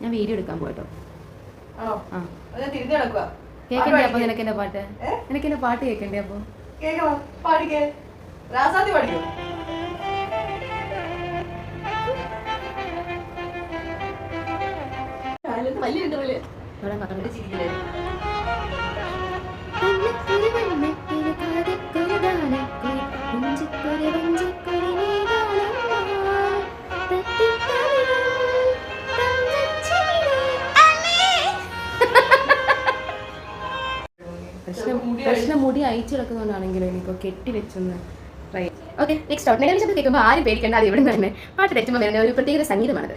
ഞാൻ വീഡിയോ എടുക്കാൻ പോയിട്ടോ. തിരിഞ്ഞു നടക്കുക. കേക്കണ്ടേ അപ്പൊ നിനക്ക് എന്റെ പാട്ട്? നിനക്ക് എന്റെ പാട്ട് കേക്കണ്ടേ അപ്പൊ? പാടിക്കേ. രാസാത്തി പാടിക്കോ. വലിയ പ്രശ്നം മുടി അയച്ചു കിടക്കുന്നതുകൊണ്ടാണെങ്കിലും ഇനിയിപ്പോൾ കെട്ടി വെച്ചൊന്ന് ട്രൈ. Okay, next out. നിലവിൽ ശബ്ദം കേൾക്കുമ്പോൾ ആരും പേടിക്കേണ്ട. അത് ഇവിടെ നിന്ന് തന്നെ പാട്ട് തെറ്റുമ്പോൾ വരുന്ന ഒരു പ്രത്യേക സംഗീതമാണത്.